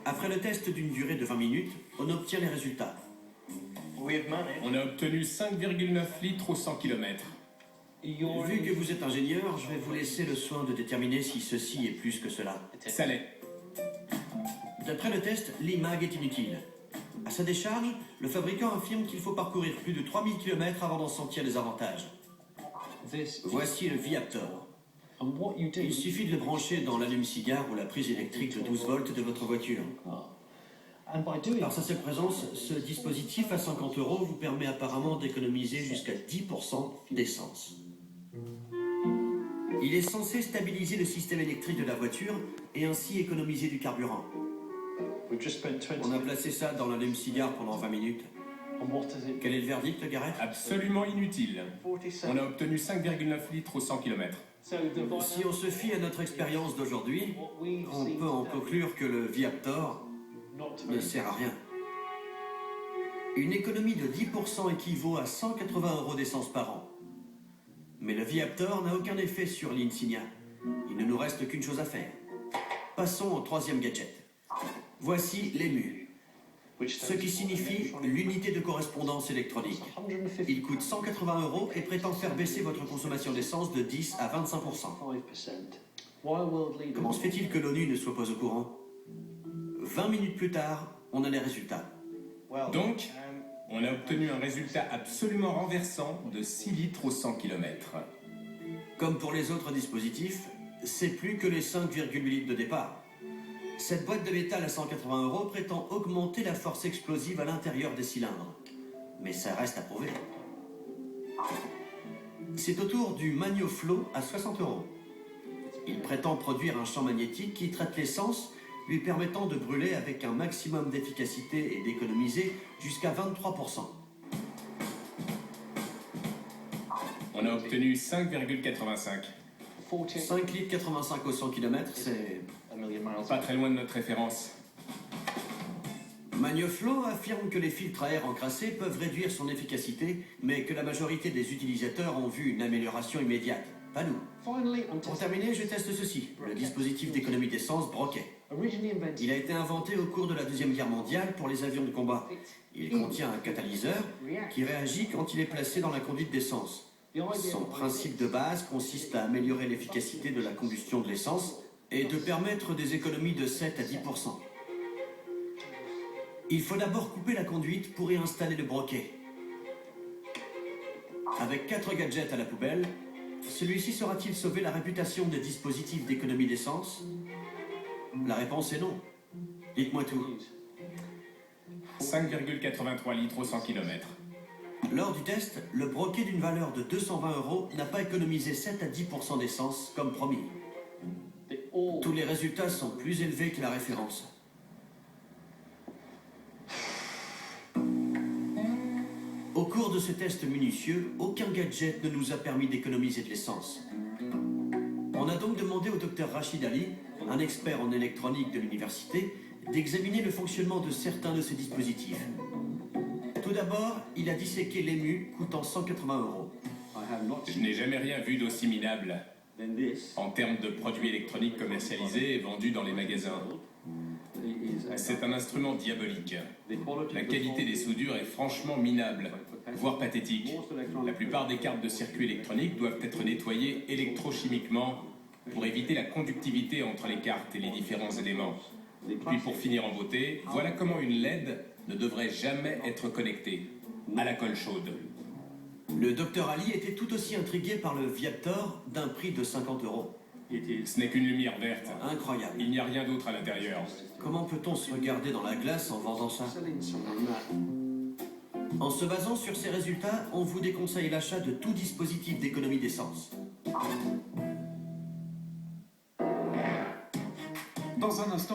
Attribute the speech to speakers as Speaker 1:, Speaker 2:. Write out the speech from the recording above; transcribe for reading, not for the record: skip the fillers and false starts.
Speaker 1: Après le test d'une durée de 20 minutes, on obtient les résultats.
Speaker 2: On a obtenu 5,9 litres au 100 km.
Speaker 1: Vu que vous êtes ingénieur, je vais vous laisser le soin de déterminer si ceci est plus que cela.
Speaker 2: Ça l'est.
Speaker 1: D'après le test, l'IMAG est inutile. À sa décharge, le fabricant affirme qu'il faut parcourir plus de 3000 km avant d'en sentir les avantages. Voici le Viaptor. Il suffit de le brancher dans l'allume-cigare ou la prise électrique de 12 volts de votre voiture. Par sa seule présence, ce dispositif à 50 € vous permet apparemment d'économiser jusqu'à 10% d'essence. Il est censé stabiliser le système électrique de la voiture et ainsi économiser du carburant. On a placé ça dans l'allume-cigare pendant 20 minutes. Quel est le verdict, Gareth?
Speaker 2: Absolument inutile. On a obtenu 5,9 litres au 100 km.
Speaker 1: Si on se fie à notre expérience d'aujourd'hui, on peut en conclure que le Viaptor ne sert à rien. Une économie de 10% équivaut à 180 € d'essence par an. Mais le Viaptor n'a aucun effet sur l'Insignia. Il ne nous reste qu'une chose à faire. Passons au troisième gadget. Voici l'EMU, ce qui signifie l'unité de correspondance électronique. Il coûte 180 € et prétend faire baisser votre consommation d'essence de 10 à 25%. Comment se fait-il que l'ONU ne soit pas au courant? 20 minutes plus tard, on a les résultats.
Speaker 2: Donc, on a obtenu un résultat absolument renversant de 6 litres au 100 km.
Speaker 1: Comme pour les autres dispositifs, c'est plus que les 5,8 litres de départ. Cette boîte de métal à 180 € prétend augmenter la force explosive à l'intérieur des cylindres. Mais ça reste à prouver. C'est au tour du MagnoFlow à 60 €. Il prétend produire un champ magnétique qui traite l'essence, lui permettant de brûler avec un maximum d'efficacité et d'économiser jusqu'à 23%.
Speaker 2: On a obtenu 5,85.
Speaker 1: 5 litres 85 au 100 km, c'est...
Speaker 2: Pas très loin de notre référence.
Speaker 1: MagnoFlow affirme que les filtres à air encrassés peuvent réduire son efficacité, mais que la majorité des utilisateurs ont vu une amélioration immédiate. Pas nous. Pour terminer, je teste ceci, le dispositif d'économie d'essence Broquet. Il a été inventé au cours de la Deuxième Guerre mondiale pour les avions de combat. Il contient un catalyseur qui réagit quand il est placé dans la conduite d'essence. Son principe de base consiste à améliorer l'efficacité de la combustion de l'essence et de permettre des économies de 7 à 10%. Il faut d'abord couper la conduite pour y installer le broquet. Avec 4 gadgets à la poubelle, celui-ci saura-t-il sauver la réputation des dispositifs d'économie d'essence? La réponse est non. Dites-moi tout.
Speaker 2: 5,83 litres au 100 km.
Speaker 1: Lors du test, le broquet d'une valeur de 220 € n'a pas économisé 7 à 10% d'essence, comme promis. Tous les résultats sont plus élevés que la référence. Au cours de ce test minutieux, aucun gadget ne nous a permis d'économiser de l'essence. On a donc demandé au docteur Rachid Ali, un expert en électronique de l'université, d'examiner le fonctionnement de certains de ces dispositifs. Tout d'abord, il a disséqué l'EMU coûtant 180 €.
Speaker 2: Je n'ai jamais rien vu d'aussi minable en termes de produits électroniques commercialisés et vendus dans les magasins. C'est un instrument diabolique. La qualité des soudures est franchement minable, voire pathétique. La plupart des cartes de circuit électroniques doivent être nettoyées électrochimiquement pour éviter la conductivité entre les cartes et les différents éléments. Puis pour finir en beauté, voilà comment une LED ne devrait jamais être connectée à la colle chaude.
Speaker 1: Le docteur Ali était tout aussi intrigué par le Viaptor d'un prix de 50 €.
Speaker 2: Ce n'est qu'une lumière verte.
Speaker 1: Incroyable.
Speaker 2: Il n'y a rien d'autre à l'intérieur.
Speaker 1: Comment peut-on se regarder dans la glace en vendant ça? En se basant sur ces résultats, on vous déconseille l'achat de tout dispositif d'économie d'essence.
Speaker 3: Dans un instant.